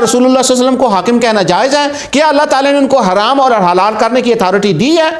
رسول اللہ صلی اللہ علیہ وسلم کو حاکم کہنا جائز ہے؟ کیا اللہ تعالیٰ نے ان کو حرام اور حلال کرنے کی اتھارٹی دی ہے؟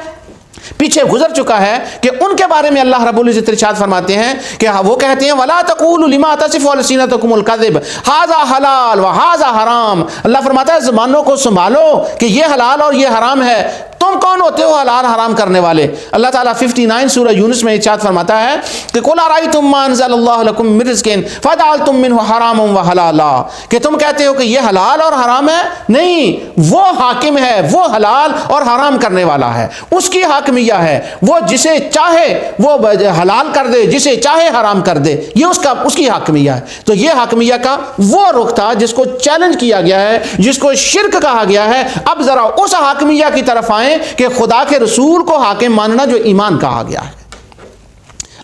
پیچھے گزر چکا ہے کہ ان کے بارے میں اللہ رب العزت ارشاد فرماتے ہیں کہ وہ کہتے ہیں وَلَا تَقُولُوا لِمَا تَصِفُ أَلْسِنَتُكُمُ الْكَذِبَ هَذَا حلال وَهَذَا حرام۔ اللہ فرماتا ہے زبانوں کو سنبھالو کہ یہ حلال اور یہ حرام ہے۔ تم کون ہوتے ہو حلال حرام کرنے والے؟ اللہ تعالیٰ 59 سورہ یونس میں ارشاد فرماتا ہے کہ قُلْ أَرَأَيْتُم مَّا أَنزَلَ اللَّهُ لَكُم مِّن رِّزْقٍ فَجَعَلْتُم مِّنْهُ حَرَامًا وَحَلَالًا، کہ تم کہتے ہو کہ یہ حلال اور حرام ہے؟ نہیں، وہ حاکم ہے، وہ حلال اور حرام کرنے والا ہے، اس کی حاکمیہ ہے، وہ جسے چاہے وہ حلال کر دے، جسے چاہے حرام کر دے، یہ اس کی حاکمیہ ہے۔ تو یہ حاکمیہ کا وہ رخ تھا جس کو چیلنج کیا گیا ہے، جس کو شرک کہا گیا ہے۔ اب ذرا اس حاکمیہ کی طرف آئیں کہ خدا کے رسول کو حاکم ماننا جو ایمان کہا گیا ہے۔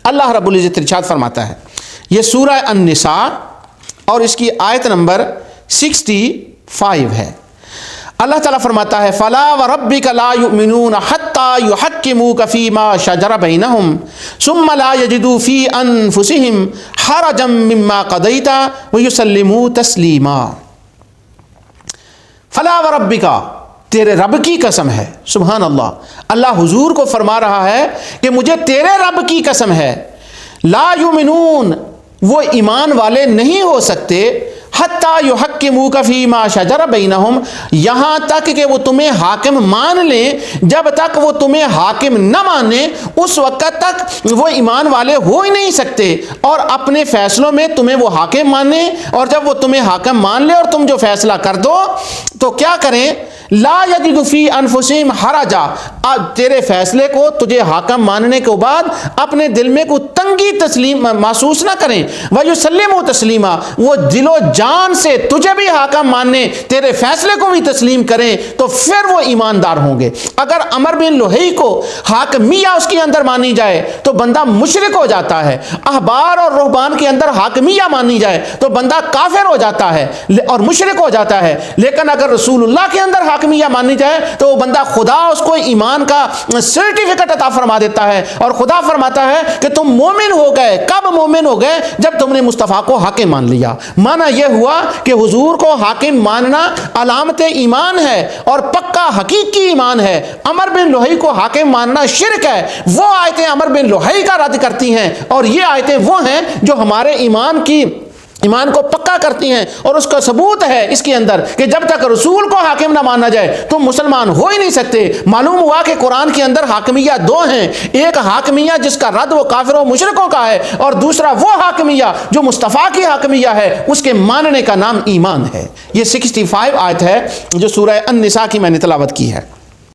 اللہ رب العزت ارشاد فرماتا ہے، یہ سورہ النساء اور اس کی آیت نمبر 65 ہے۔ اللہ تعالیٰ فرماتا ہے فَلَا وَرَبِّكَ لَا يُؤْمِنُونَ حَتَّى يُحَكِّمُوكَ فِي مَا شَجَرَ بَيْنَهُمْ ثُمَّ لَا يَجِدُوا فِي أَنفُسِهِمْ حَرَجًا مِّمَّا قَضَيْتَ وَيُسَلِّمُوا تَسْلِيمًا۔ فَلَا وَرَبِّكَ، تیرے رب کی قسم ہے۔ سبحان اللہ، اللہ حضور کو فرما رہا ہے کہ مجھے تیرے رب کی قسم ہے، لا یؤمنون، وہ ایمان والے نہیں ہو سکتے، حتیٰ یحکموک فیما شجر بینہم، یہاں تک کہ وہ تمہیں حاکم مان لیں۔ جب تک وہ تمہیں حاکم نہ مانے اس وقت تک وہ ایمان والے ہو ہی نہیں سکتے، اور اپنے فیصلوں میں تمہیں وہ حاکم مانے، اور جب وہ تمہیں حاکم مان لے اور تم جو فیصلہ کر دو تو کیا کریں؟ لا یجد فی انفسہم حرجا، تیرے فیصلے کو تجھے حاکم ماننے کے بعد اپنے دل میں کوئی تنگی تسلیم محسوس نہ کریں، وَيُسَلِّمُوا تسلیما، وہ دل و جان سے تجھے بھی حاکم ماننے، تیرے فیصلے کو بھی تسلیم کریں، تو پھر وہ ایماندار ہوں گے۔ اگر عمر بن لوہی کو حاکمیہ اس کے اندر مانی جائے تو بندہ مشرک ہو جاتا ہے، احبار اور رہبان کے اندر حاکمیہ مانی جائے تو بندہ کافر ہو جاتا ہے اور مشرک ہو جاتا ہے، لیکن اگر رسول اللہ کے اندر حاکمیہ مانی جائے تو وہ بندہ خدا اس کو ایمان کا سرٹیفکیٹ عطا فرما دیتا ہے، اور خدا فرماتا ہے کہ تم مومن ہو گئے۔ کب مومن ہو گئے؟ جب تم نے مصطفیٰ کو حاکم مان لیا۔ مانا یہ ہوا کہ حضور کو حاکم ماننا علامت ایمان ہے اور پکا حقیقی ایمان ہے۔ عمر بن لوہی کو حاکم ماننا شرک ہے۔ وہ آیتیں عمر بن لوہی کا رد کرتی ہیں، اور یہ آیتیں وہ ہیں جو ہمارے ایمان کو پکا کرتی ہیں، اور اس کا ثبوت ہے اس کے اندر کہ جب تک رسول کو حاکم نہ مانا جائے تم مسلمان ہو ہی نہیں سکتے۔ معلوم ہوا کہ قرآن کے اندر حاکمیہ دو ہیں، ایک حاکمیہ جس کا رد وہ کافروں مشرکوں کا ہے، اور دوسرا وہ حاکمیہ جو مصطفیٰ کی حاکمیہ ہے، اس کے ماننے کا نام ایمان ہے۔ یہ 65 آیت ہے جو سورہ النساء کی میں نے تلاوت کی ہے۔